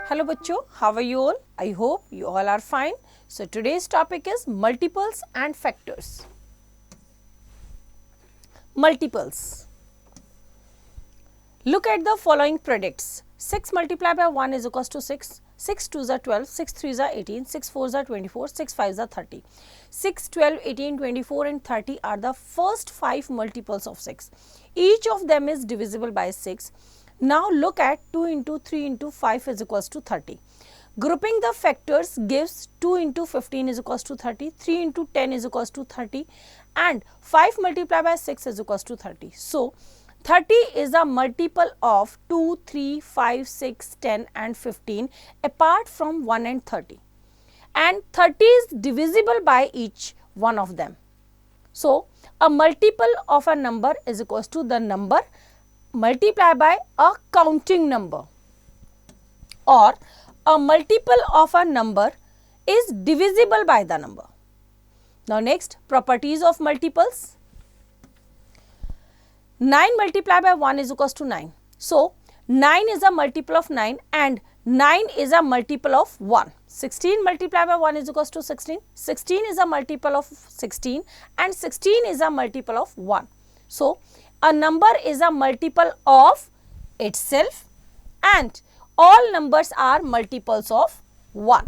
Hello बच्चों, how are you all? I hope you all are fine. So today's topic is multiples and factors. Multiples. Look at the following products. 6 multiplied by 1 is equals to 6. 6 2s are 12, 6 3s are 18, 6 4s are 24, 6 5s are 30. 6, 12, 18, 24 and 30 are the first 5 multiples of 6. Each of them is divisible by 6. Now look at 2 into 3 into 5 is equals to 30. Grouping the factors gives 2 into 15 is equals to 30, 3 into 10 is equals to 30 and 5 multiplied by 6 is equals to 30. So 30 is a multiple of 2, 3, 5, 6, 10 and 15 apart from 1 and 30. And 30 is divisible by each one of them. So a multiple of a number is equals to the number multiplied by a counting number, or a multiple of a number is divisible by the number. Now next, properties of multiples. 9 multiplied by 1 is equals to 9. So 9 is a multiple of 9 and 9 is a multiple of 1. 16 multiplied by 1 is equals to 16. 16 is a multiple of 16 and 16 is a multiple of 1. So a number is a multiple of itself and all numbers are multiples of 1.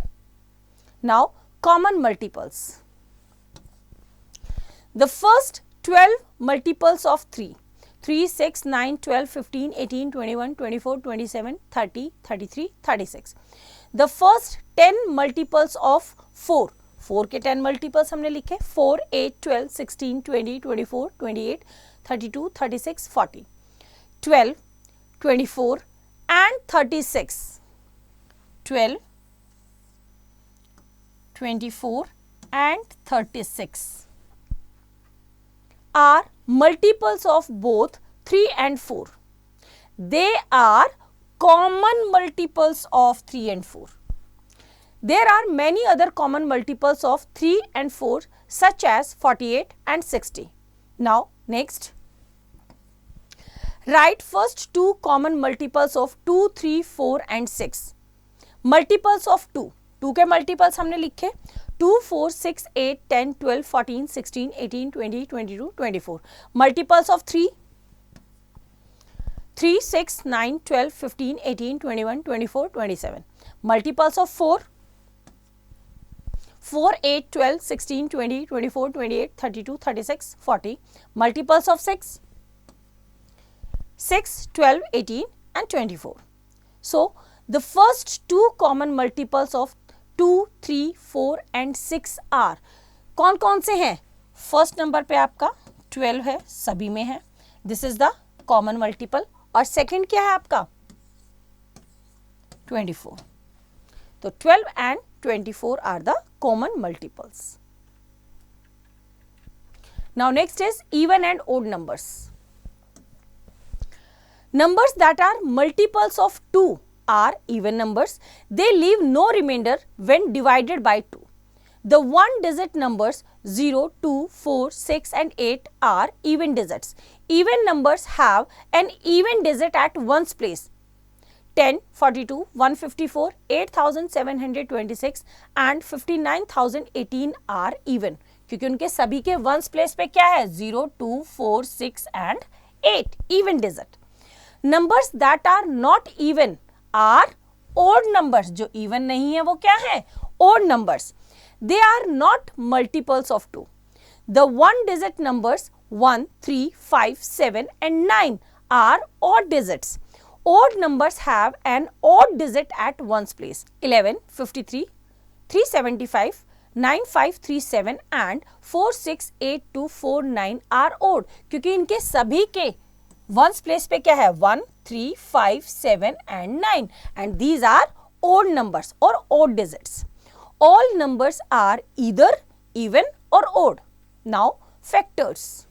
Now common multiples. The first 12 multiples of 3. 3, 6, 9, 12, 15, 18, 21, 24, 27, 30, 33, 36. The first 10 multiples of 4. 4 के 10 multiples हमने लिखे 4, 8, 12, 16, 20, 24, 28, 32, 36, 40. 12, 24 and 36. 12, 24 and 36 are multiples of both 3 and 4. They are common multiples of 3 and 4. There are many other common multiples of 3 and 4 such as 48 and 60. Now next, write first two common multiples of 2, 3, 4 and 6. Multiples of 2. 2 के multiples हमने लिखे 2, 4, 6, 8, 10, 12, 14, 16, 18, 20, 22, 24. Multiples of 3. 3, 6, 9, 12, 15, 18, 21, 24, 27. Multiples of 4. 4, 8, 12, 16, 20, 24, 28, 32, 36, 40. Multiples of 6. 6, 12, 18 and 24. So the first two common multiples of 2, 3, 4 and 6 are कौन कौन से हैं? First number पे आपका 12 है, सभी में है, this is the common multiple. और सेकंड क्या है आपका 24. तो 12 and 24 are the common multiples. Now next is even and odd numbers. Numbers that are multiples of 2 are even numbers. They leave no remainder when divided by 2. The one digit numbers 0, 2, 4, 6 and 8 are even digits. Even numbers have an even digit at ones place. 10, 42, 154, 8726 and 59018 are even. क्योंकि उनके सभी के ones place पे क्या है 0, 2, 4, 6 and 8 even digit. Numbers that are not even are odd numbers. जो even नहीं है वो क्या है odd numbers. They are not multiples of 2. The one digit numbers 1, 3, 5, 7 and 9 are odd digits. Odd numbers have an odd digit at ones place. 11, 53, 375, 9537 and 468249 are odd. क्योंकि इनके सभी के वंस प्लेस पे क्या है 1, 3, 5, 7 and 9 and these are odd numbers or odd digits. All numbers are either even or odd. Now factors.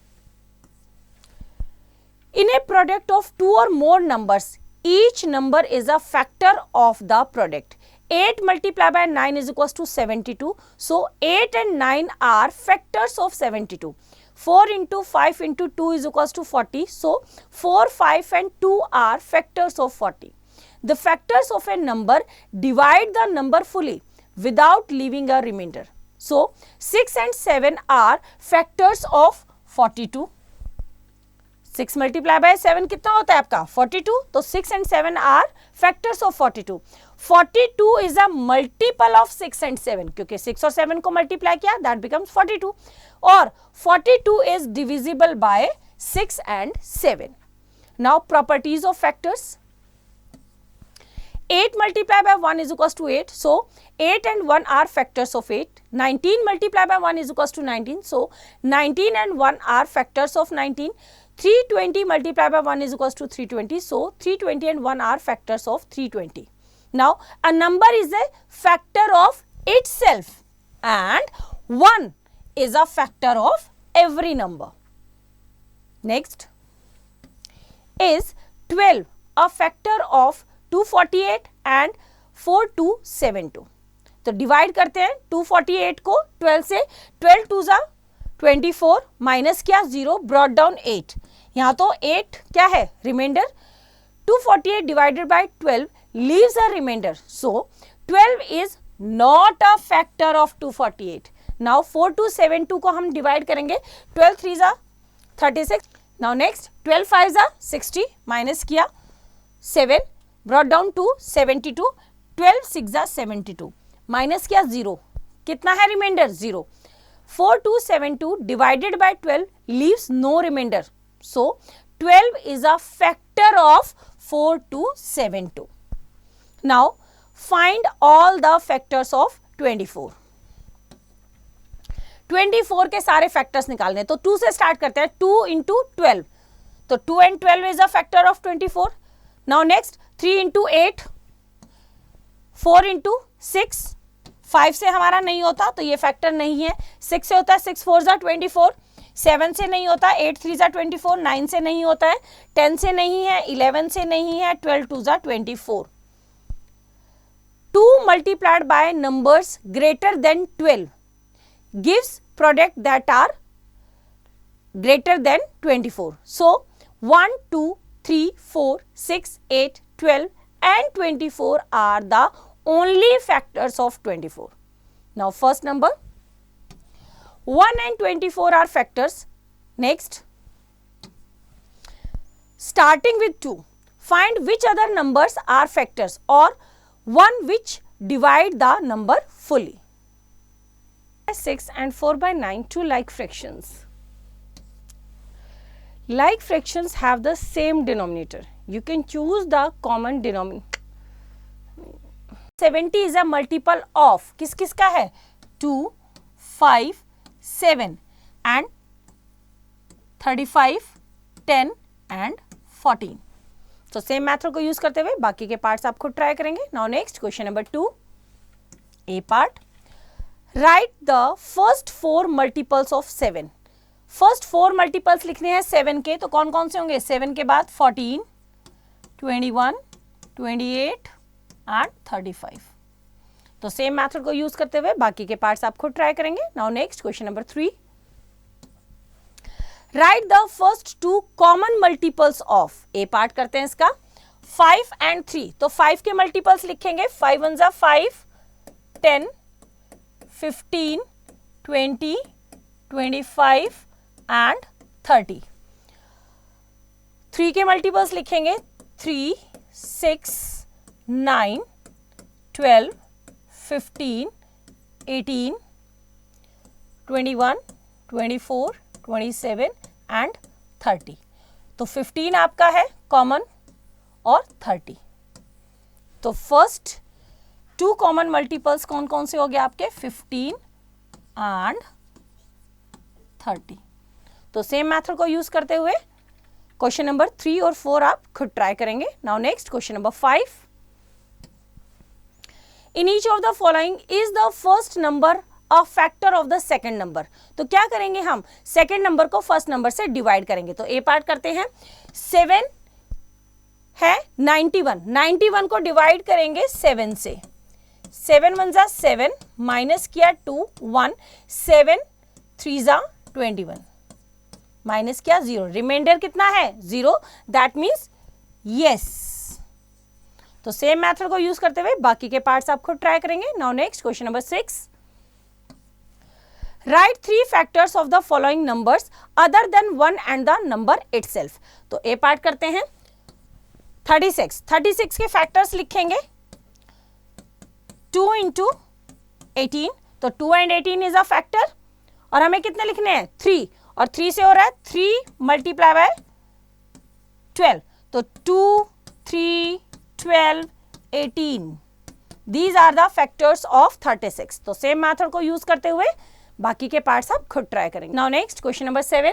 In a product of two or more numbers, each number is a factor of the product. 8 multiplied by 9 is equals to 72. So 8 and 9 are factors of 72. 4 into 5 into 2 is equals to 40. So 4, 5 and 2 are factors of 40. The factors of a number divide the number fully without leaving a remainder. So 6 and 7 are factors of 42. 6 multiply by 7 कितना होता है आपका 42. तो 6 and 7 are factors of 42. 42 is a multiple of 6 and 7, क्योंकि 6 और 7 को multiply किया, that becomes 42. और 42 is divisible bye 6 and 7. Now properties of factors. 8 multiplied by 1 is equals to 8. So 8 and 1 are factors of 8. 19 multiplied by 1 is equals to 19. So 19 and 1 are factors of 19. 320 multiplied by 1 is equals to 320. So 320 and 1 are factors of 320. Now a number is a factor of itself and 1 is a factor of every number. Next is 12 a factor of 248 and 4272. तो divide करते हैं 248 को 12 से. 12 to जा 24 minus क्या 0 brought down 8. यहाँ तो 8 क्या है remainder. 248 divided by 12 leaves a remainder. So 12 is not a factor of 248. Now 4272 को हम डिवाइड करेंगे. 12 3 जा 36. नाउ नेक्स्ट 12 5 जा 60 माइनस किया 7 ब्रॉट डाउन टू 72. 12 6 जा 72 माइनस किया 0 कितना है remainder 0. 4272 divided by 12 leaves no remainder. So 12 is a factor of 4272. Now find all the factors of 24. 24 के सारे फैक्टर्स निकालने. तो 2 से स्टार्ट करते हैं. 2 इंटू 12. तो 2 and 12 is a factor of 24. Now next 3 into 8, 4 into 6. 5 से हमारा नहीं होता तो ये फैक्टर नहीं है. 6 से होता है 6 4 जा 24. 7 से नहीं होता 8 3 जा 24. 9 से नहीं होता है 10 से नहीं है 11 से नहीं है 12 2 जा 24. 2 multiplied by numbers greater than 12 gives product that are greater than 24. So 1 2 3 4 6 8 12 and 24 are the only factors of 24. Now first number 1 and 24 are factors. Next starting with 2, find which other numbers are factors or one which divide the number fully. 6 and 4 by 9 two like fractions. Like fractions have the same denominator. You can choose the common denominator. 70 is a multiple of किस किस का है 2 5 7 and 35 10 and 14. तो same method को use करते हुए बाकी के पार्ट्स आप खुद ट्राई करेंगे. Now next question number 2 A part. Right the first 4 multiples of 7. First 4 multiples लिखने हैं 7 के. तो कौन कौन से होंगे 7 के बाद 14 21 28 एंड 35. तो सेम मेथड को यूज करते हुए बाकी के पार्ट्स आप खुद ट्राई करेंगे. Now next question number 3. Right the first 2 common multiples of. A part करते हैं इसका 5 and 3. तो 5 के मल्टीपल्स लिखेंगे 5 1 जा 5 10 15 20 25 and 30. 3 के मल्टीपल्स लिखेंगे 3 6 9 12 15 18 21 24 27 and 30. तो 15 आपका है कॉमन और 30. तो फर्स्ट 2 कॉमन मल्टीपल्स कौन कौन से हो गए आपके 15 एंड 30. तो सेम मेथड को यूज करते हुए क्वेश्चन नंबर 3 और 4 आप खुद ट्राई करेंगे. Now next question number 5. In each of the following is the first number a factor of the second number. तो क्या करेंगे हम सेकेंड नंबर को फर्स्ट नंबर से डिवाइड करेंगे. तो ए पार्ट करते हैं 7 है 91. 91 को डिवाइड करेंगे 7 से. 7 1 जा 7 माइनस किया 2 1 7 3 जा 21 माइनस किया 0. रिमाइंडर कितना है 0. That means yes. तो सेम मेथड को यूज करते हुए बाकी के पार्ट्स आप खुद ट्राई करेंगे. Now next question number 6. Right 3 factors of the following numbers other than 1 and the number itself. तो ए पार्ट करते हैं. 36 के फैक्टर्स लिखेंगे. 2 into 18, तो 2 and 18 इज अ फैक्टर. और हमें कितने लिखने हैं? 3, और 3 से हो रहा है 3 मल्टीप्लाई बाय 12, तो 2, 3, 12, 18. These are the factors of 36. तो सेम मेथड को यूज करते हुए बाकी के पार्ट्स आप खुद ट्राई करेंगे. Now next question number 7.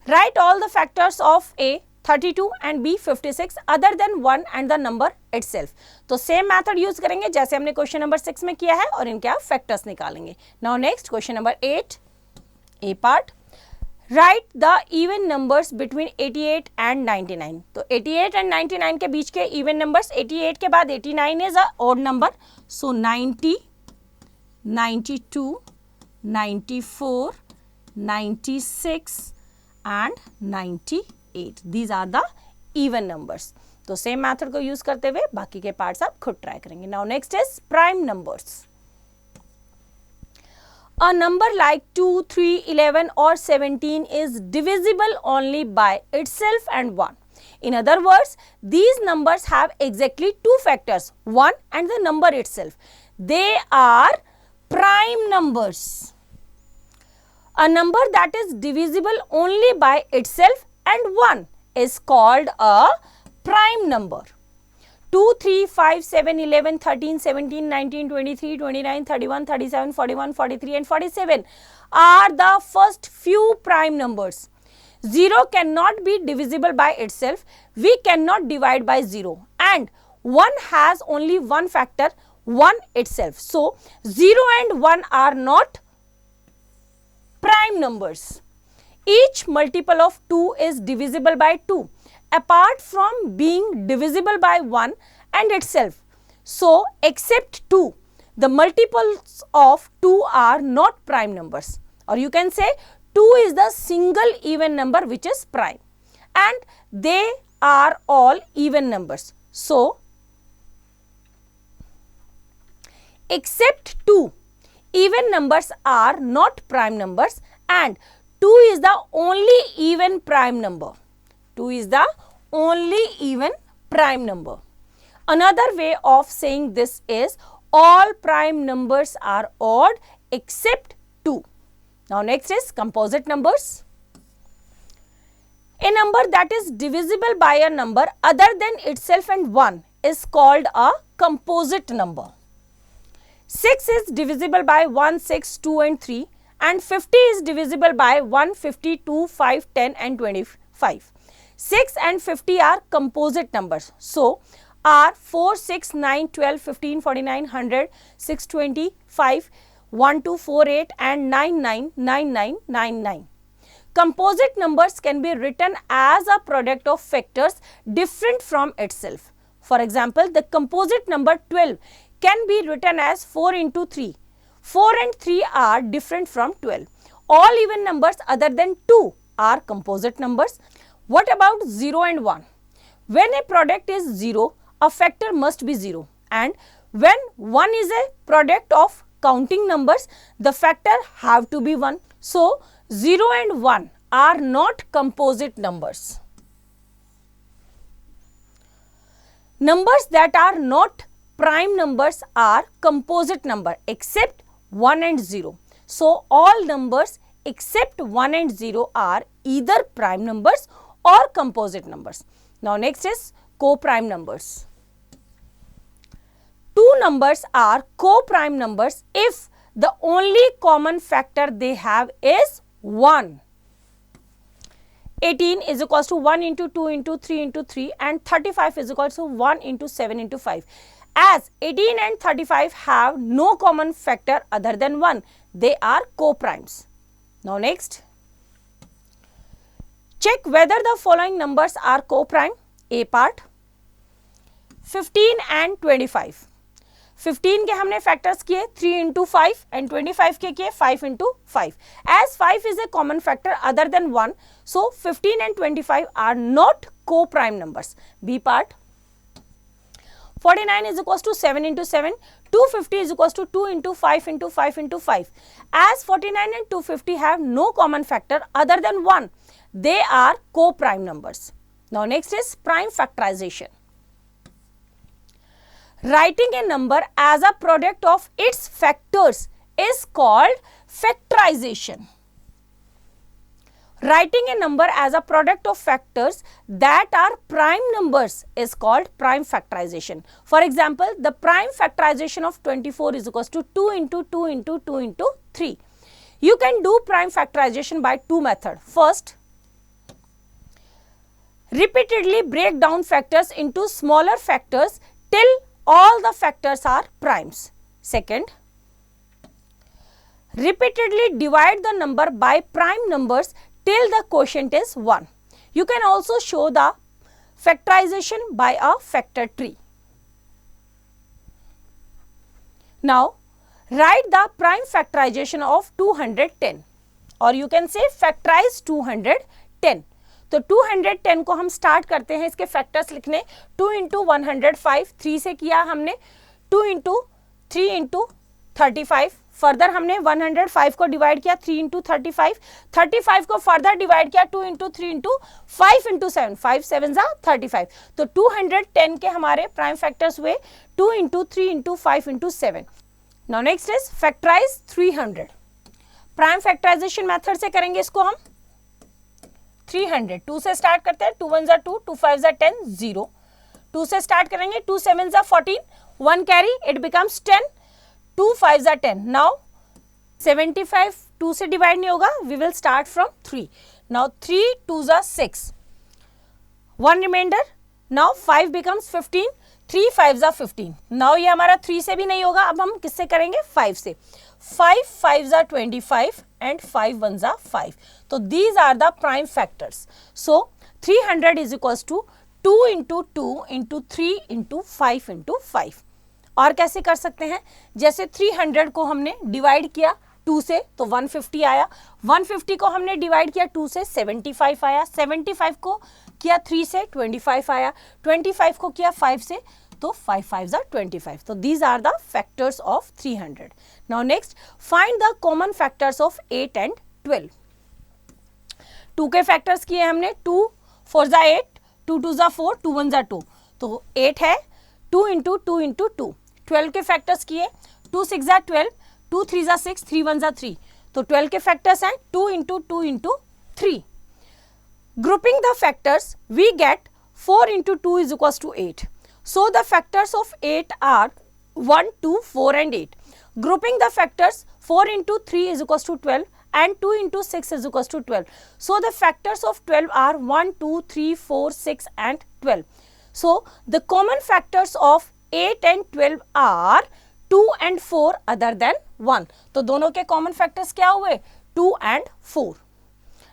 Right all the factors of A 32 and B 56 other than 1 and the number itself. तो सेम मेथड यूज करेंगे जैसे हमने क्वेश्चन नंबर 6 में किया है और इनके आप फैक्टर्स निकालेंगे. Now next question number 8, A part. Right the even numbers between 88 and 99. तो 88 एंड 99 के बीच के इवन नंबर्स. 88 के बाद 89 is a odd number, so 90, 92, 94, 96 and 98. These are the even numbers. तो सेम मेथड को यूज करते हुए बाकी के पार्ट्स आप खुद ट्राई करेंगे. Now next is prime numbers. A number like 2, 3, 11 or 17 is divisible only by itself and 1. In other words, these numbers have exactly two factors, 1 and the number itself. They are prime numbers. A number that is divisible only by itself and 1 is called a prime number. 2, 3, 5, 7, 11, 13, 17, 19, 23, 29, 31, 37, 41, 43 and 47 are the first few prime numbers. 0 cannot be divisible by itself. We cannot divide by 0. And 1 has only one factor, 1 itself. So, 0 and 1 are not prime numbers. Each multiple of 2 is divisible by 2 apart from being divisible by 1 and itself. So, except 2, the multiples of 2 are not prime numbers. Or you can say 2 is the single even number which is prime and they are all even numbers. So, except 2, even numbers are not prime numbers and 2 is the only even prime number. 2 is the only even prime number. Another way of saying this is all prime numbers are odd except 2. Now next is composite numbers. A number that is divisible by a number other than itself and 1 is called a composite number. 6 is divisible by 1, 6, 2 and 3 and 50 is divisible by 1, 50, 2, 5, 10 and 25. 6 and 50 are composite numbers. So, are 4, 6, 9, 12, 15, 49, 100, 625, 1, 2, 4, 8 and 9, 9, 9, 9, 9, 9. Composite numbers can be written as a product of factors different from itself. For example, the composite number 12 can be written as 4 into 3. 4 and 3 are different from 12. All even numbers other than 2 are composite numbers. What about 0 and 1? When a product is 0, a factor must be 0. And when 1 is a product of counting numbers, the factor have to be 1. So, 0 and 1 are not composite numbers. Numbers that are not prime numbers are composite number except 1 and 0. So, all numbers except 1 and 0 are either prime numbers or composite numbers. Now, next is co-prime numbers. Two numbers are co-prime numbers if the only common factor they have is 1. 18 is equals to 1 into 2 into 3 into 3 and 35 is equals to 1 into 7 into 5. As 18 and 35 have no common factor other than 1, they are co-primes. Now next, check whether the following numbers are co-prime. A part, 15 and 25. 15 के हमने factors किए 3 into 5 and 25 के किए 5 into 5. As 5 is a common factor other than 1, so 15 and 25 are not co-prime numbers. B part, 49 is equals to 7 into 7. 250 is equals to 2 into 5 into 5 into 5. As 49 and 250 have no common factor other than 1, they are co-prime numbers. Now next is prime factorization. Writing a number as a product of its factors is called factorization. Writing a number as a product of factors that are prime numbers is called prime factorization. For example, the prime factorization of 24 is equals to 2 into 2 into 2 into 3. You can do prime factorization by two methods. First, repeatedly break down factors into smaller factors till all the factors are primes. Second, repeatedly divide the number by prime numbers till the quotient is 1. You can also show the factorization by a factor tree. Now, write the prime factorization of 210, or you can say factorize 210. तो 210 को हम start करते हैं इसके factors लिखने. 2 into 105, 3 से किया हमने. 2 इंटू 3 इंटू 35. फर्दर हमने 105 को डिवाइड किया 3 इंटू 35. 35 को फर्दर डिवाइड किया 2 इंटू 3 इंटू 5 इंटू 7. 5 7 35. तो 210 के हमारे प्राइम फैक्टर्स हुए 2 into 3 into 5 into 7. Now next is factorize 300. Prime factorization method से करेंगे इसको हम. 300 2 से स्टार्ट करते हैं. 2 1 जा 2, 2 5 जा 10, 0. 2 से स्टार्ट करेंगे. 2 7 जा 14, 1 कैरी, इट बिकम्स 10. 2 5 जा 10. नाउ 75 2 से डिवाइड नहीं होगा. We will start from 3. Now 3 2 जा 6, 1 रिमाइंडर. नाउ 5 बिकम्स 15, 3 5 जा 15. नाउ ये हमारा 3 से भी नहीं होगा. अब हम किससे करेंगे? 5 से. 5 5 जा 25 and 5 1 जा 5. तो these are the prime factors. So 300 is equals to 2 into 2 into 3 into 5 into 5. और कैसे कर सकते हैं? जैसे 300 को हमने डिवाइड किया 2 से तो 150 आया. 150 को हमने डिवाइड किया 2 से 75 आया. 75 को किया 3 से 25 आया. 25 को किया 5 से तो 5 5 are 25. So these are the factors of 300. Now next, find the common factors of 8 and 12. 2 के फैक्टर्स किए हमने. 2 4 जा 8, 2 2 जा 4, 2 1 जा 2. तो 8 है. 2 इंटू 2 इंटू 2. 12 के फैक्टर्स किए. 2 6 जा 12, 2 3 जा 6, 3 1 जा 3. तो 12 के फैक्टर्स हैं 2 into 2 into 3. Grouping the factors, we get 4 into 2 is equals to 8. So the factors of 8 are 1, 2, 4 and 8. Grouping the factors, 4 into 3 is equals to 12 and 2 into 6 is equals to 12. So the factors of 12 are 1, 2, 3, 4, 6 and 12. So the common factors of 8 and 12 are 2 and 4 other than 1. तो दोनों के common factors क्या हुए? 2 and 4.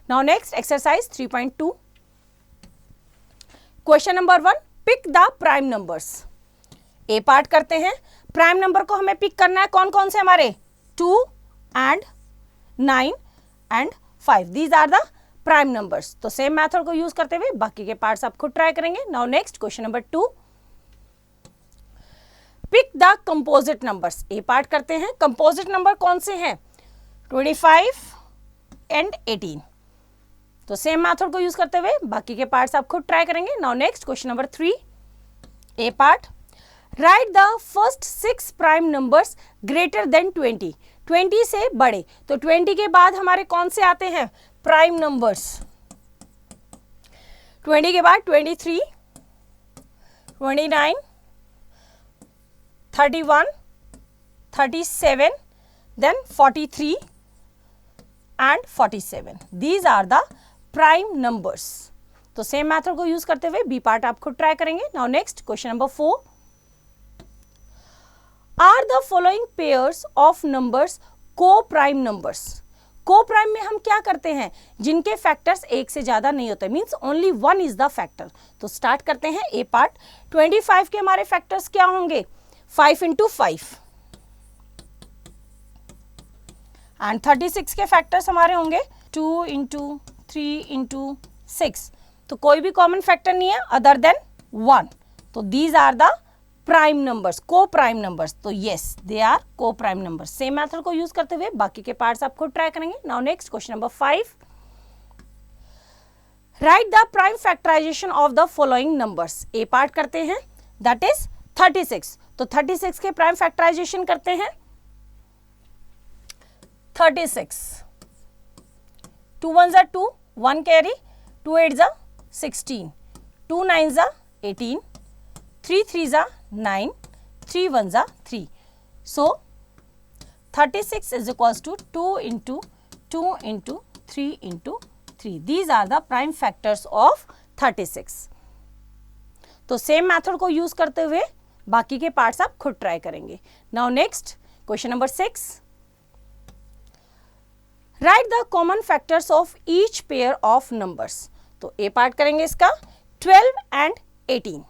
Now next exercise 3.2. Question number 1. Pick the prime numbers. A part करते हैं. Prime number को हमें pick करना है. कौन कौन से हमारे? 2 and 9 and 5. These are the prime numbers. तो सेम मेथड को यूज करते हुए बाकी के पार्ट्स आप खुद ट्राई करेंगे. Now next question number 2. Pick the composite numbers. A part करते हैं. कंपोजिट नंबर कौन से हैं? 25 and 18. तो सेम मेथड को यूज करते हुए बाकी के पार्ट्स आप खुद ट्राई करेंगे. Now next question number 3. A part. Right the first 6 prime numbers greater than 20. 20 से बड़े. तो 20 के बाद हमारे कौन से आते हैं? Prime numbers. 20 के बाद 23, 29, 31, 37, then 43 and 47. These are the prime numbers. तो सेम मेथड को यूज करते हुए बी पार्ट आप खुद ट्राई करेंगे. Now next question number 4. Are the following pairs of numbers coprime numbers. Coprime में हम क्या करते हैं? जिनके फैक्टर्स एक से ज्यादा नहीं होते, means only 1 is the factor. तो स्टार्ट करते हैं. ए पार्ट. 25 के हमारे फैक्टर्स क्या होंगे? 5 इंटू 5 एंड 36 के फैक्टर्स हमारे होंगे 2 इंटू 3 इंटू 6. तो कोई भी कॉमन फैक्टर नहीं है अदर देन 1. तो these are the prime numbers, coprime numbers, तो yes they are coprime numbers. Same method को यूज करते हुए बाकी के पार्ट्स आप खुद ट्राई करेंगे। Now next question number 5, write the prime factorization of the following numbers. A part करते हैं, दैट इज 36। तो 36 के प्राइम फैक्टराइजेशन करते हैं। 36, 2 1 जा 2, 1 कैरी, 2 8 जा 16, 2 9 जा 18, 3 3 जा 9, 3 1 जा 3. So 36 is equals to 2 into 2 into 3 into 3. These are the prime factors of 36. तो सेम मेथड को यूज करते हुए बाकी के पार्ट्स आप खुद ट्राई करेंगे। Now next question number 6, right the common factors of each pair of numbers. तो ए पार्ट करेंगे इसका, 12 एंड 18।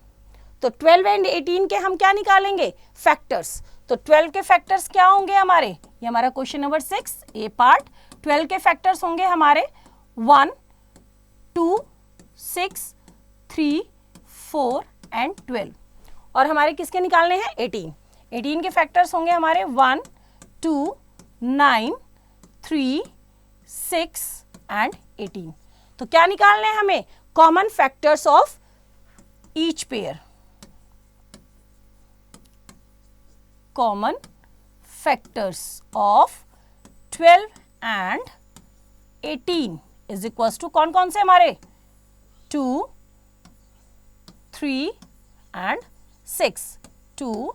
तो 12 एंड 18 के हम क्या निकालेंगे, फैक्टर्स। तो 12 के फैक्टर्स क्या होंगे हमारे, ये हमारा क्वेश्चन नंबर 6 ए पार्ट। 12 के फैक्टर्स होंगे हमारे 1 2 6 3 4 एंड 12। और हमारे किसके निकालने हैं, 18। 18 के फैक्टर्स होंगे हमारे 1 2 9 3 6 एंड 18। तो क्या निकालने हैं हमें, common factors of each pair. Common factors of 12 and 18 is equals to कौन कौन से हमारे, 2 3 and 6। 2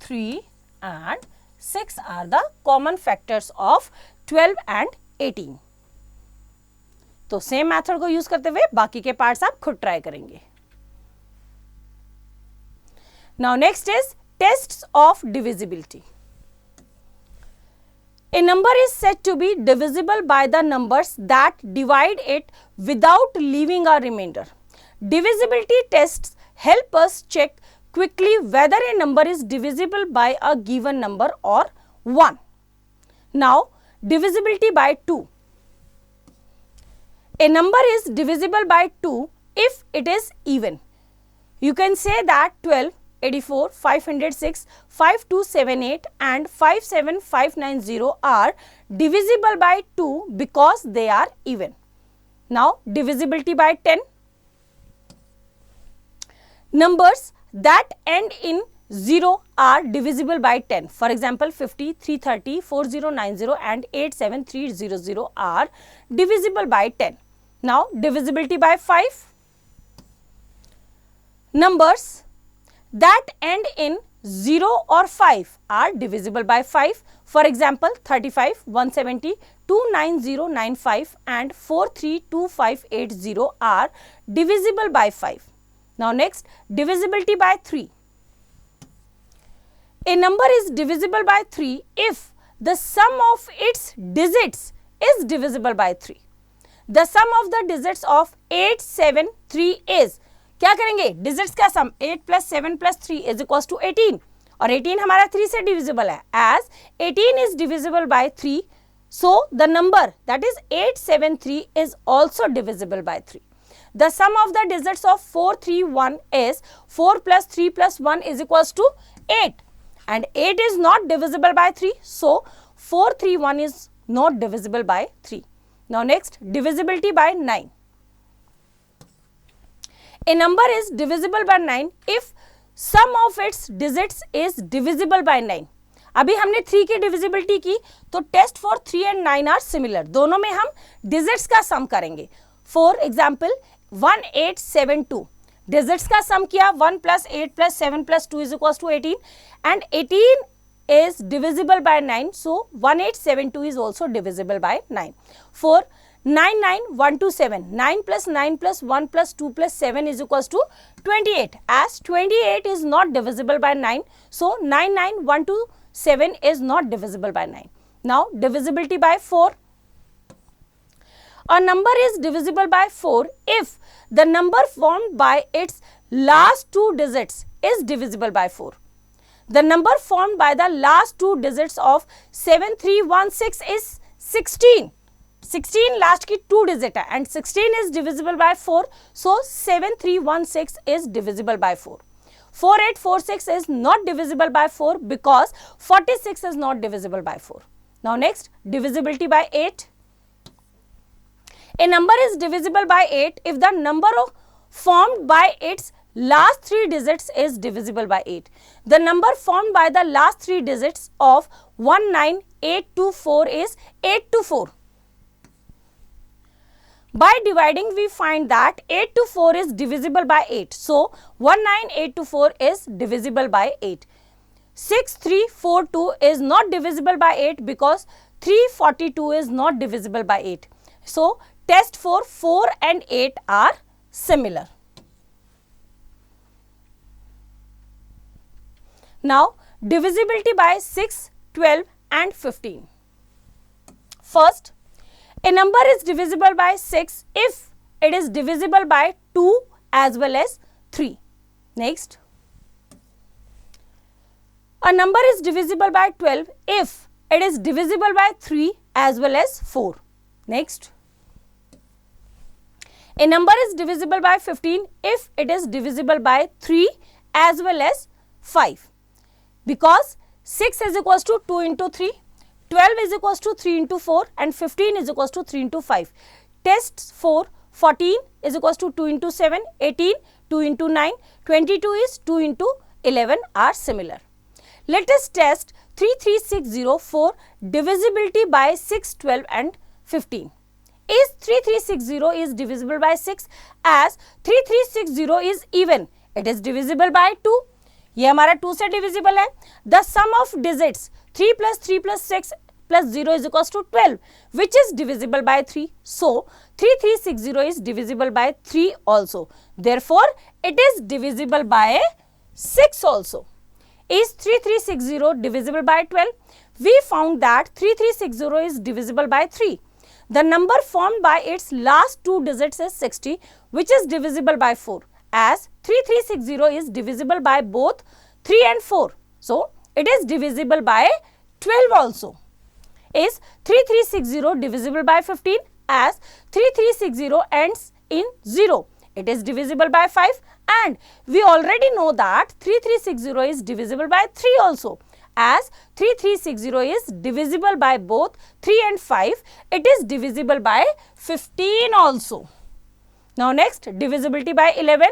3 and 6 are the common factors of 12 and 18। तो सेम मेथड को यूज करते हुए बाकी के पार्ट्स आप खुद ट्राई करेंगे। Now next is tests of divisibility. A number is said to be divisible by the numbers that divide it without leaving a remainder. Divisibility tests help us check quickly whether a number is divisible by a given number or 1. Now, divisibility by 2. A number is divisible by 2 if it is even. You can say that 12, 84, 506, 5278 and 57590 are divisible by 2 because they are even. Now, divisibility by 10. Numbers that end in 0 are divisible by 10. For example, 50, 330, 4090 and 87300 are divisible by 10. Now, divisibility by 5. Numbers that end in 0 or 5 are divisible by 5. For example, 35, 170, 29095 and 432580 are divisible by 5. Now next, divisibility by 3. A number is divisible by 3 if the sum of its digits is divisible by 3. The sum of the digits of 873 is, क्या करेंगे, digits का सम 8 + 7 + 3 is equals to 18 और 18 हमारा 3 से divisible है। As 18 is divisible by 3, so the number that is 873 is also divisible by 3. The sum of the digits of 431 is 4 + 3 + 1 is equals to 8 and 8 is not divisible by 3, so 431 is not divisible by 3. Now next, divisibility by 9. A number is divisible by 9 if sum of its digits is divisible by 9. अभी हमने 3 की divisibility की, तो test for 3 and 9 are similar. दोनों में हम digits का सम करेंगे। फॉर एग्जाम्पल 1872, डिजिट्स का सम किया 1 + 8 + 7 + 2 is equals to 18 and 18 is divisible by 9, so 1872 is also divisible by 9. For 99127, 9 + 9 + 1 + 2 + 7 is equals to 28. As 28 is not divisible by 9, so 99127 is not divisible by 9. Now divisibility by 4. A number is divisible by 4 if the number formed by its last 2 digits is divisible by 4. The number formed by the last 2 digits of 7316 is 16. 16 last की 2 digit है and 16 is divisible by 4, so 7316 is divisible by 4. 4846 is not divisible by 4 because 46 is not divisible by 4. Now next, divisibility by 8. A number is divisible by 8 if the number formed by its last 3 digits is divisible by 8. The number formed by the last 3 digits of 19824 is 824. By dividing, we find that 824 is divisible by 8. So, 19824 is divisible by 8. 6342 is not divisible by 8 because 342 is not divisible by 8. So, test for 4 and 8 are similar. Now, divisibility by 6, 12 and 15. First, a number is divisible by 6 if it is divisible by 2 as well as 3. Next, a number is divisible by 12 if it is divisible by 3 as well as 4. Next, a number is divisible by 15 if it is divisible by 3 as well as 5. Because 6 is equals to 2 into 3, 12 is equals to 3 into 4 and 15 is equals to 3 into 5. Test for 14 is equals to 2 into 7, 18, 2 into 9, 22 is 2 into 11 are similar. Let us test 3360 for divisibility by 6, 12 and 15. Is 3360 is divisible by 6 as 3360 is even. It is divisible by 2. ये हमारा 2 से divisible है. The sum of digits 3 plus 3 plus 6 plus 0 is equals to 12 which is divisible by 3. So, 3360 is divisible by 3 also. Therefore, it is divisible by 6 also. Is 3360 divisible by 12? We found that 3360 is divisible by 3. The number formed by its last 2 digits is 60 which is divisible by 4. As 3360 is divisible by both 3 and 4. So, it is divisible by 12 also. Is 3360 divisible by 15 as 3360 ends in 0. It is divisible by 5 and we already know that 3360 is divisible by 3 also. As 3360 is divisible by both 3 and 5, it is divisible by 15 also. Now next, divisibility by 11.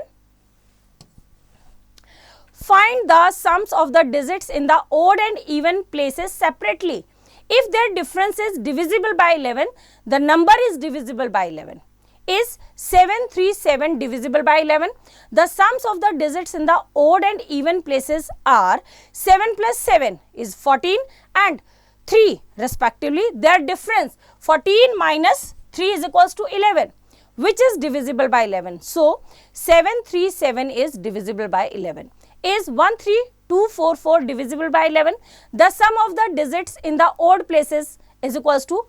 Find the sums of the digits in the odd and even places separately. If their difference is divisible by 11, the number is divisible by 11. Is 737 divisible by 11? The sums of the digits in the odd and even places are 7 plus 7 is 14 and 3 respectively. Their difference 14 minus 3 is equals to 11 which is divisible by 11. So, 737 is divisible by 11. Is 13244 divisible by 11? The sum of the digits in the odd places is equals to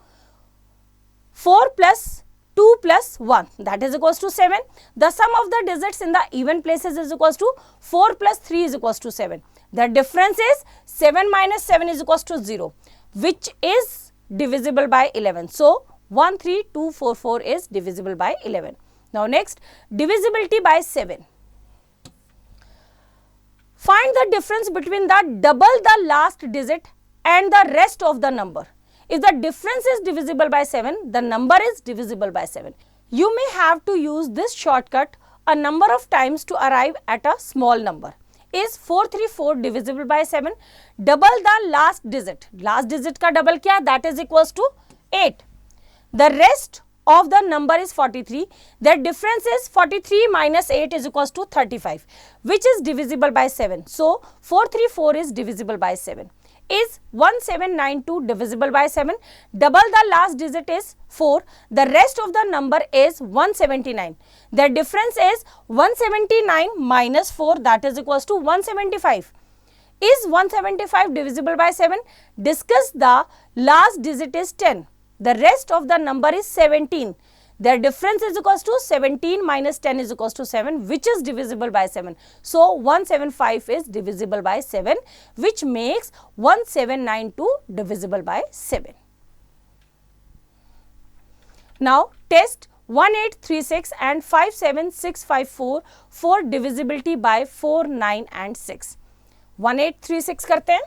4 plus 2 plus 1 that is equals to 7. The sum of the digits in the even places is equals to 4 plus 3 is equals to 7. The difference is 7 minus 7 is equals to 0 which is divisible by 11. So, 13244 is divisible by 11. Now next, divisibility by 7. Find the difference between the double the last digit and the rest of the number. If the difference is divisible by 7, the number is divisible by 7. You may have to use this shortcut a number of times to arrive at a small number. Is 434 divisible by 7? Double the last digit. Last digit का double क्या है? That is equals to 8. The rest of the number is 43. The difference is 43 minus 8 is equals to 35 which is divisible by 7. So, 434 is divisible by 7. Is 1792 divisible by 7? Double the last digit is 4. The rest of the number is 179. The difference is 179 minus 4 that is equals to 175. Is 175 divisible by 7? Discuss the last digit is 10. The rest of the number is 17. Their difference is equals to 17 minus 10 is equals to 7 which is divisible by 7. So, 175 is divisible by 7 which makes 1792 divisible by 7. Now, test 1836 and 57654 for divisibility by 4, 9 and 6. 1836 करते हैं.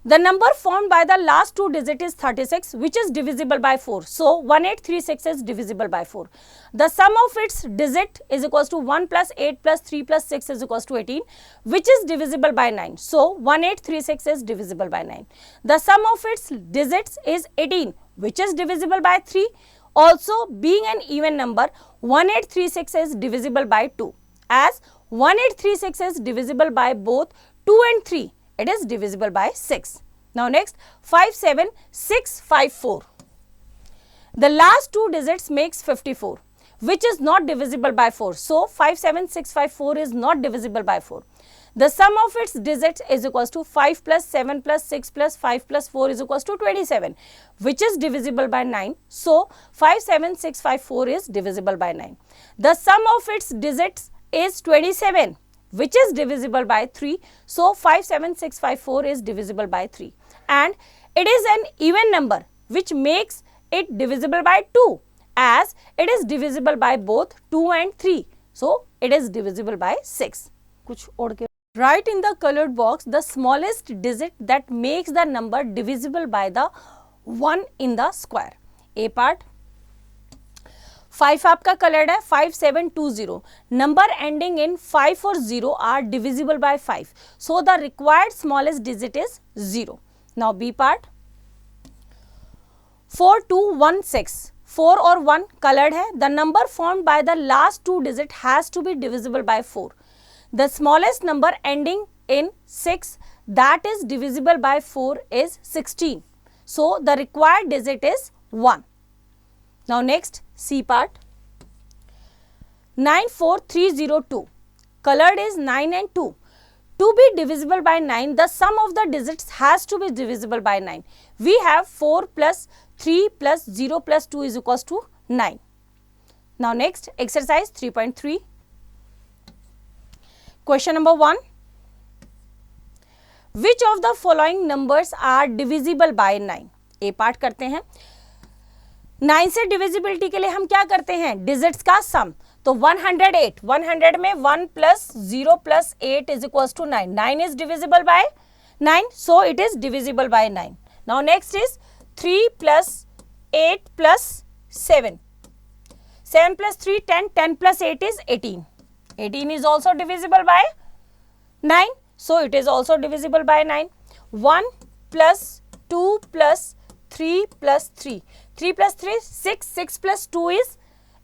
The number formed by the last two digit is 36, which is divisible by 4. So 1836 is divisible by 4. The sum of its digit is equals to 1 plus 8 plus 3 plus 6 is equals to 18, which is divisible by 9. So 1836 is divisible by 9. The sum of its digits is 18, which is divisible by 3. Also, being an even number, 1836 is divisible by 2. As 1836 is divisible by both 2 and 3. It is divisible by 6. Now next, 57654. The last two digits makes 54, which is not divisible by 4. So 57654 is not divisible by 4. The sum of its digits is equals to 5 plus 7 plus 6 plus 5 plus 4 is equals to 27, which is divisible by 9. So 57654 is divisible by 9. The sum of its digits is 27, which is divisible by 3. So 57654 is divisible by 3, and it is an even number, which makes it divisible by 2, as it is divisible by both 2 and 3. So it is divisible by 6. Write in the colored box the smallest digit that makes the number divisible by the 1 in the square. A part. 5 आपका colored है. 5720. Number ending in 5 or 0 are divisible by 5. So the required smallest digit is 0. Now B part. 4216. 4 और 1 colored है. The number formed by the last two digit has to be divisible by 4. The smallest number ending in 6 that is divisible by 4 is 16. So the required digit is 1. Now next, C part. 94302. Colored is 9 and 2. To be divisible by 9, the sum of the digits has to be divisible by 9. We have 4 plus 3 plus 0 plus 2 is equals to 9. Now next, exercise 3.3. Question number 1. Which of the following numbers are divisible by 9? A part करते हैं. 9 से divisibility के लिए हम क्या करते हैं? Digits का सम. तो 108. 100 में 1 plus 0 plus 8 is equals to 9. 9 is divisible by 9. So it is divisible by 9. Now next is 3 plus 8 plus 7. 7 plus 3, 10. 10 plus 8 is 18. 18 is also divisible by 9. So it is also divisible by 9. 1 plus 2 plus 3 plus 3. 3 plus 3, 6. 6 plus 2 is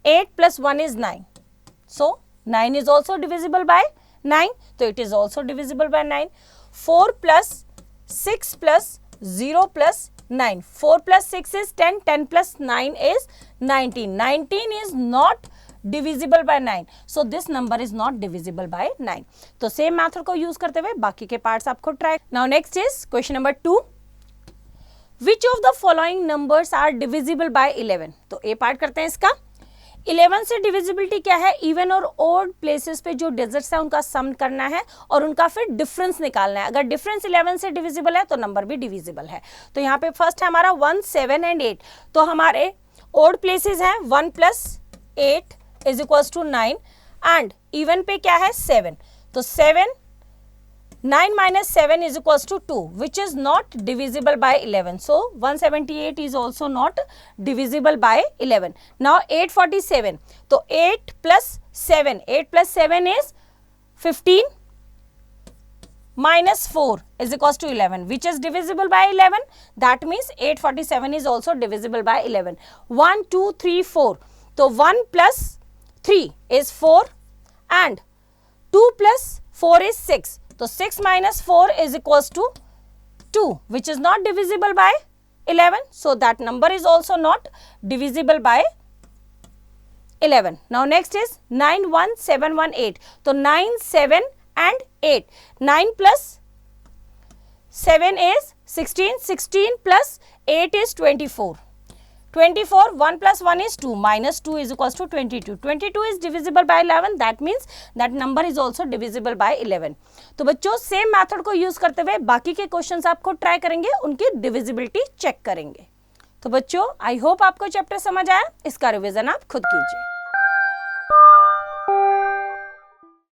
8 plus 1 is 9. So 9 is also divisible by 9. So it is also divisible by 9. 4 plus 6 plus 0 plus 9. 4 plus 6 is 10. 10 plus 9 is 19. 19 is not divisible by 9. So this number is not divisible by 9. तो same method को use करते हुए बाकी के parts आपको try. Now next is question number 2. Which of the following numbers are divisible by 11? तो A part करते हैं इसका. 11 से divisibility क्या है? Even और odd places पे जो digits है उनका sum करना है और उनका फिर difference निकालना है. अगर difference 11 से divisible है तो number भी divisible है. तो यहाँ पे first है हमारा 1, 7 and 8. तो हमारे odd places हैं 1 plus 8 is equals to 9 and even पे क्या है 7. तो 7, 9 minus 7 is equals to 2, which is not divisible by 11. So 178 is also not divisible by 11. Now 847. तो 8 plus 7. 8 plus 7 is 15 minus 4 is equals to 11, which is divisible by 11. That means 847 is also divisible by 11. 1, 2, 3, 4. तो 1 plus 3 is 4 and 2 plus 4 is 6. So 6 minus 4 is equals to 2, which is not divisible by 11. So that number is also not divisible by 11. Now next is 9, 1, 7, 1, 8. So 9, 7 and 8. 9 plus 7 is 16. 16 plus 8 is 24. 24, 1 plus 1 is 2, minus 2 is equals to 22. 22 is divisible by 11, that means that number is also divisible by 11. तो बच्चों same method को use करते हुए बाकी के questions आपको try करेंगे, उनकी डिविजिबिलिटी चेक करेंगे. तो बच्चों आई होप आपको चैप्टर समझ आया, इसका रिवीजन आप खुद कीजिए।